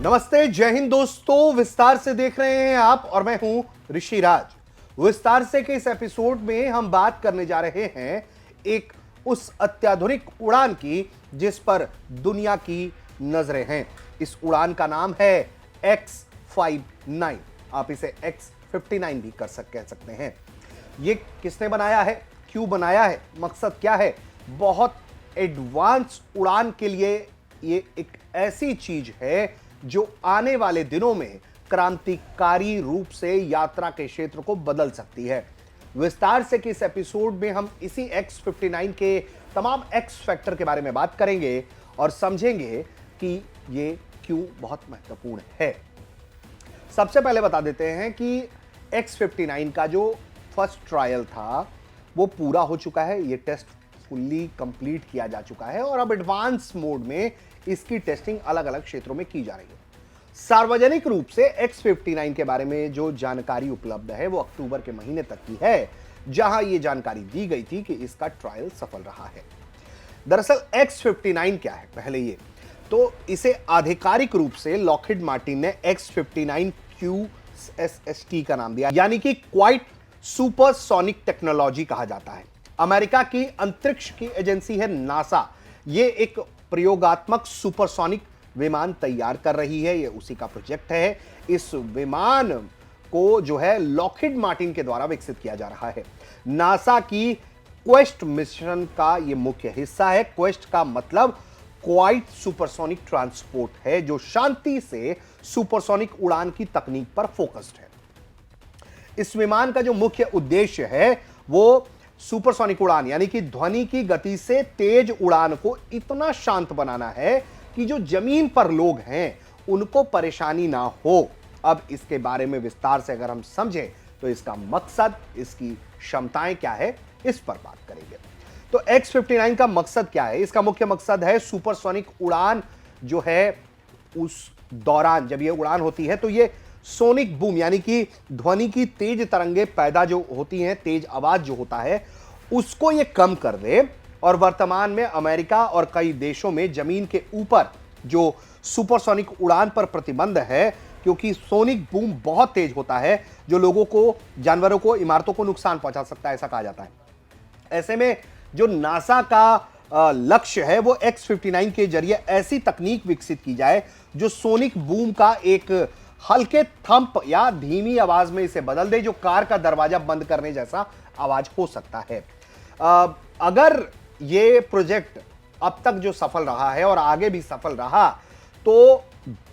नमस्ते, जय हिंद दोस्तों। विस्तार से देख रहे हैं आप और मैं हूं ऋषिराज। विस्तार से के इस एपिसोड में हम बात करने जा रहे हैं एक उस अत्याधुनिक उड़ान की जिस पर दुनिया की नजरें हैं। इस उड़ान का नाम है X-59। आप इसे X-59 भी कह सकते हैं। ये किसने बनाया है, क्यों बनाया है, मकसद क्या है? बहुत एडवांस उड़ान के लिए ये एक ऐसी चीज है जो आने वाले दिनों में क्रांतिकारी रूप से यात्रा के क्षेत्र को बदल सकती है। विस्तार से कि इस एपिसोड में हम इसी X-59 के तमाम एक्स फैक्टर के बारे में बात करेंगे और समझेंगे कि ये क्यों बहुत महत्वपूर्ण है। सबसे पहले बता देते हैं कि X-59 का जो फर्स्ट ट्रायल था वो पूरा हो चुका है। ये टेस्ट फुल्ली कंप्लीट किया जा चुका है और अब एडवांस मोड में इसकी टेस्टिंग अलग अलग क्षेत्रों में की जा रही है। सार्वजनिक रूप से X-59 के बारे में जो जानकारी उपलब्ध है वो अक्टूबर के महीने तक की है, जहां ये जानकारी दी गई थी कि इसका ट्रायल सफल रहा है। दरअसल X-59 क्या है, पहले ये तो इसे आधिकारिक रूप से लॉकहीड मार्टिन ने X-59 QSST का नाम दिया, यानी कि क्वाइट सुपरसोनिक टेक्नोलॉजी कहा जाता है। अमेरिका की अंतरिक्ष की एजेंसी है नासा। ये एक प्रयोगात्मक सुपरसोनिक विमान तैयार कर रही है, ये उसी का प्रोजेक्ट है। इस विमान को जो है लॉकहीड मार्टिन के द्वारा विकसित किया जा रहा है। नासा की क्वेस्ट मिशन का ये मुख्य हिस्सा है। क्वेस्ट का मतलब क्वाइट सुपरसोनिक ट्रांसपोर्ट है, जो शांति से सुपरसोनिक उड़ान की तकनीक पर फोकस्ड है। इस विमान का जो मुख्य उद्देश्य है वो सुपरसोनिक उड़ान यानी कि ध्वनि की गति से तेज उड़ान को इतना शांत बनाना है कि जो जमीन पर लोग हैं उनको परेशानी ना हो। अब इसके बारे में विस्तार से अगर हम समझें तो इसका मकसद, इसकी क्षमताएं क्या है, इस पर बात करेंगे। तो X-59 का मकसद क्या है? इसका मुख्य मकसद है सुपरसोनिक उड़ान जो है उस दौरान जब ये उड़ान होती है तो ये सोनिक बूम यानी कि ध्वनि की तेज तरंगे पैदा जो होती हैं, तेज आवाज जो होता है, उसको ये कम कर दे। और वर्तमान में अमेरिका और कई देशों में जमीन के ऊपर जो सुपरसोनिक उड़ान पर प्रतिबंध है, क्योंकि सोनिक बूम बहुत तेज होता है जो लोगों को, जानवरों को, इमारतों को नुकसान पहुंचा सकता है, ऐसा कहा जाता है। ऐसे में जो नासा का लक्ष्य है वो X-59 के जरिए ऐसी तकनीक विकसित की जाए जो सोनिक बूम का एक हल्के थंप या धीमी आवाज में इसे बदल दे, जो कार का दरवाजा बंद करने जैसा आवाज हो सकता है। अगर ये प्रोजेक्ट अब तक जो सफल रहा है और आगे भी सफल रहा तो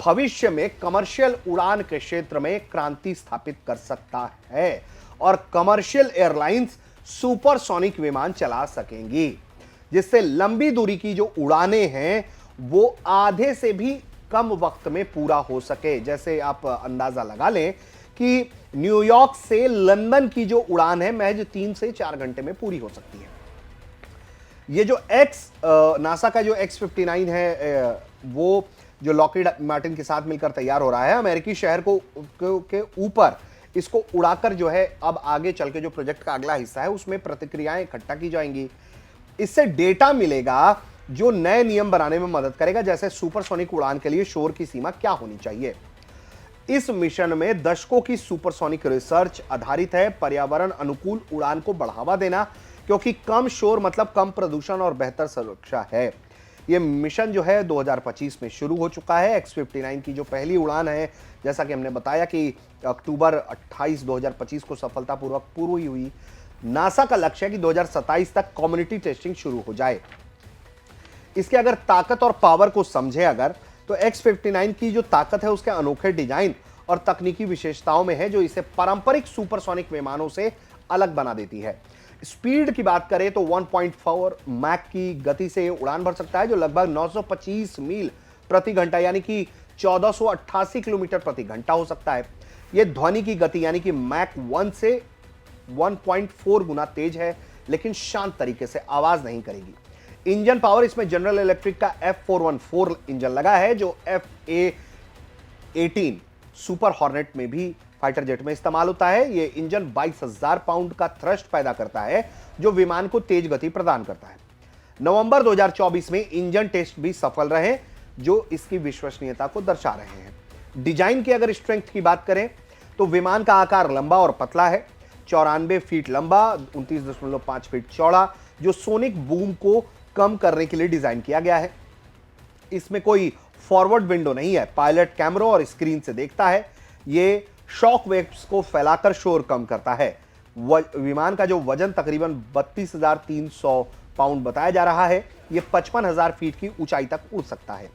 भविष्य में कमर्शियल उड़ान के क्षेत्र में क्रांति स्थापित कर सकता है और कमर्शियल एयरलाइंस सुपरसोनिक विमान चला सकेंगी, जिससे लंबी दूरी की जो उड़ानें हैं वो आधे से भी कम वक्त में पूरा हो सके। जैसे आप अंदाजा लगा लें कि न्यूयॉर्क से लंदन की जो उड़ान है महज 3 से 4 घंटे में पूरी हो सकती है। ये जो नासा का जो X-59 है वो जो लॉकहीड मार्टिन के साथ मिलकर तैयार हो रहा है, अमेरिकी शहर के ऊपर इसको उड़ाकर जो है अब आगे चल के जो प्रोजेक्ट का अगला हिस्सा है उसमें प्रतिक्रियाएं इकट्ठा की जाएंगी। इससे डेटा मिलेगा जो नए नियम बनाने में मदद करेगा, जैसे सुपरसोनिक उड़ान के लिए शोर की सीमा क्या होनी चाहिए। इस मिशन में दशकों की सुपरसोनिक रिसर्च आधारित है। पर्यावरण अनुकूल उड़ान को बढ़ावा देना, क्योंकि कम शोर मतलब कम प्रदूषण और बेहतर सुरक्षा है। यह मिशन जो है 2025 में शुरू हो चुका है। X-59 की जो पहली उड़ान है, जैसा कि हमने बताया कि अक्टूबर 28, 2025 को सफलतापूर्वक पूरी हुई। नासा का लक्ष्य है कि 2027 तक कम्युनिटी टेस्टिंग शुरू हो जाए। इसके अगर ताकत और पावर को समझे अगर तो X-59 की जो ताकत है उसके अनोखे डिजाइन और तकनीकी विशेषताओं में है, जो इसे पारंपरिक सुपरसोनिक विमानों से अलग बना देती है। स्पीड की बात करें तो 1.4 मैक की गति से उड़ान भर सकता है, जो लगभग 925 मील प्रति घंटा यानी कि 1488 किलोमीटर प्रति घंटा हो सकता है। यह ध्वनि की गति यानी कि मैक 1 से 1.4 गुना तेज है, लेकिन शांत तरीके से आवाज नहीं करेगी। इंजन पावर इसमें जनरल इलेक्ट्रिक का F414 इंजन लगा है, जो FA-18 सुपर हॉर्नेट में भी, फाइटर जेट में इस्तेमाल होता है। यह इंजन 22,000 पाउंड का थ्रस्ट पैदा करता है, जो विमान को तेज गति प्रदान करता है। नवंबर 2024 में इंजन टेस्ट भी सफल रहे, जो इसकी विश्वसनीयता को दर्शा रहे हैं। डिजाइन की अगर स्ट्रेंथ की बात करें तो विमान का आकार लंबा और पतला है, 94 फीट लंबा, 29.5 फीट चौड़ा, जो सोनिक बूम को कम करने के लिए डिजाइन किया गया है। इसमें कोई फॉरवर्ड विंडो नहीं है, पायलट कैमरों और स्क्रीन से देखता है। यह शॉक वेव्स को फैलाकर शोर कम करता है। विमान का जो वजन तकरीबन 32,300 पाउंड बताया जा रहा है, यह 55,000 फीट की ऊंचाई तक उड़ सकता है।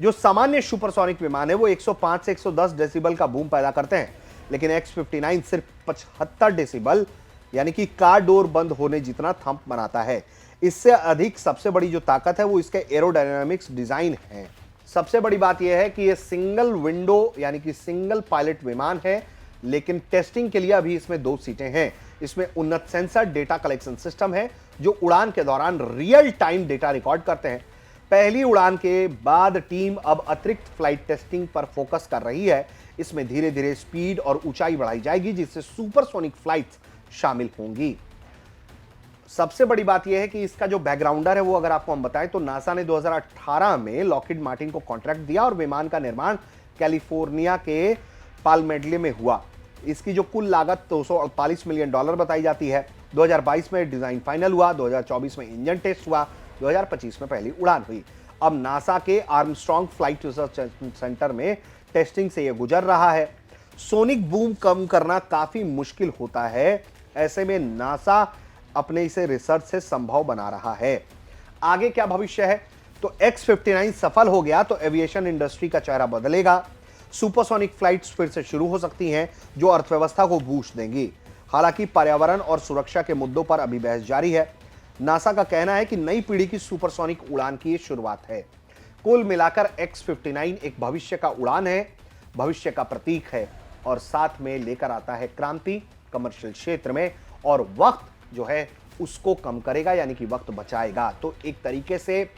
जो सामान्य सुपरसोनिक विमान है वो 105 से 110 डेसिबल का बूम पैदा करते हैं, लेकिन X-59 सिर्फ 75 डेसिबल यानी कि कार डोर बंद होने जितना थंप बनाता है। इससे अधिक सबसे बड़ी जो ताकत है वो इसके एरोडायनामिक्स डिजाइन है। सबसे बड़ी बात यह है कि यह सिंगल विंडो यानी कि सिंगल पायलट विमान है, लेकिन टेस्टिंग के लिए अभी इसमें 2 सीटें हैं। इसमें उन्नत सेंसर डेटा कलेक्शन सिस्टम है जो उड़ान के दौरान रियल टाइम डेटा रिकॉर्ड करते हैं। पहली उड़ान के बाद टीम अब अतिरिक्त फ्लाइट टेस्टिंग पर फोकस कर रही है। इसमें धीरे धीरे स्पीड और ऊंचाई बढ़ाई जाएगी, जिससे सुपरसोनिक फ्लाइट्स शामिल होंगी। सबसे बड़ी बात यह है कि इसका जो बैकग्राउंडर है वो अगर आपको हम बताएं तो नासा ने 2018 में लॉकहीड मार्टिन को कॉन्ट्रैक्ट दिया और विमान का निर्माण कैलिफोर्निया के पालमेडले में हुआ। इसकी जो कुल लागत $248 मिलियन बताई जाती है। 2022 में डिजाइन फाइनल हुआ, 2024 में इंजन टेस्ट हुआ, 2025 में पहली उड़ान हुई। अब नासा के आर्मस्ट्रॉन्ग फ्लाइट रिसर्च सेंटर में टेस्टिंग से यह गुजर रहा है। सोनिक बूम कम करना काफी मुश्किल होता है, ऐसे में नासा अपने इसे रिसर्च से संभव बना रहा है। आगे क्या भविष्य है? तो X-59 सफल हो गया तो एविएशन इंडस्ट्री का चेहरा बदलेगा। सुपरसोनिक फ्लाइट्स फिर से शुरू हो सकती हैं, जो अर्थव्यवस्था को बूस्ट देंगी। हालांकि पर्यावरण और सुरक्षा के मुद्दों पर अभी बहस जारी है। नासा का कहना है कि नई पीढ़ी की सुपरसोनिक उड़ान की शुरुआत है। कुल मिलाकर X-59 एक भविष्य का उड़ान है, भविष्य का प्रतीक है और साथ में लेकर आता है क्रांति कमर्शियल क्षेत्र में, और वक्त जो है उसको कम करेगा यानी कि वक्त बचाएगा। तो एक तरीके से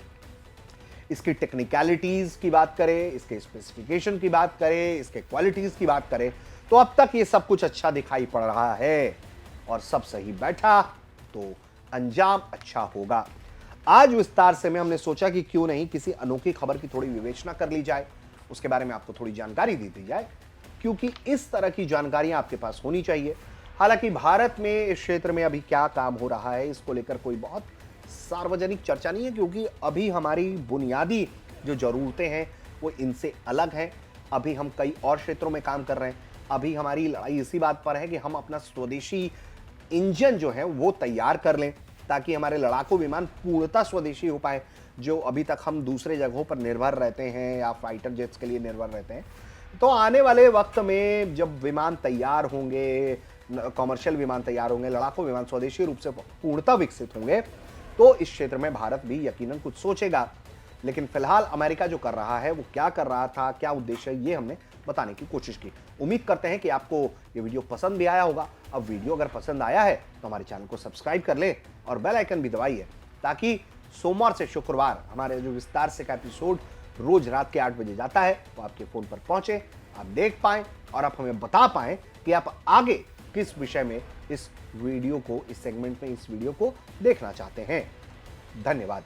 इसकी टेक्निकलिटीज की बात करें, इसके स्पेसिफिकेशन की बात करें, इसके क्वालिटीज की बात करें तो अब तक ये सब कुछ अच्छा दिखाई पड़ रहा है और सब सही बैठा तो अंजाम अच्छा होगा। आज विस्तार से में हमने सोचा कि क्यों नहीं किसी अनोखी खबर की थोड़ी विवेचना कर ली जाए, उसके बारे में आपको थोड़ी जानकारी दी जाए, क्योंकि इस तरह की जानकारियां आपके पास होनी चाहिए। हालांकि भारत में इस क्षेत्र में अभी क्या काम हो रहा है इसको लेकर कोई बहुत सार्वजनिक चर्चा नहीं है, क्योंकि अभी हमारी बुनियादी जो जरूरतें हैं वो इनसे अलग हैं। अभी हम कई और क्षेत्रों में काम कर रहे हैं। अभी हमारी लड़ाई इसी बात पर है कि हम अपना स्वदेशी इंजन जो है वो तैयार कर लें, ताकि हमारे लड़ाकू विमान पूर्णतः स्वदेशी हो पाए। जो अभी तक हम दूसरे जगहों पर निर्भर रहते हैं या फाइटर जेट्स के लिए निर्भर रहते हैं, तो आने वाले वक्त में जब विमान तैयार होंगे, कमर्शियल विमान तैयार होंगे, लड़ाकू विमान स्वदेशी रूप से पूर्णतः विकसित होंगे, तो इस क्षेत्र में भारत भी यकीनन कुछ सोचेगा। लेकिन फिलहाल अमेरिका जो कर रहा है वो क्या कर रहा था, क्या उद्देश्य है, ये हमने बताने की कोशिश की। उम्मीद करते हैं कि आपको ये वीडियो पसंद भी आया होगा। अब वीडियो अगर पसंद आया है तो हमारे चैनल को सब्सक्राइब कर ले और बेल आइकन भी दबाइए, ताकि सोमवार से शुक्रवार हमारे जो विस्तार से का एपिसोड रोज रात के 8 बजे जाता है वो आपके फोन पर पहुंचे, आप देख पाएं और आप हमें बता पाएं कि आप आगे किस विषय में इस वीडियो को, इस सेगमेंट में इस वीडियो को देखना चाहते हैं। धन्यवाद।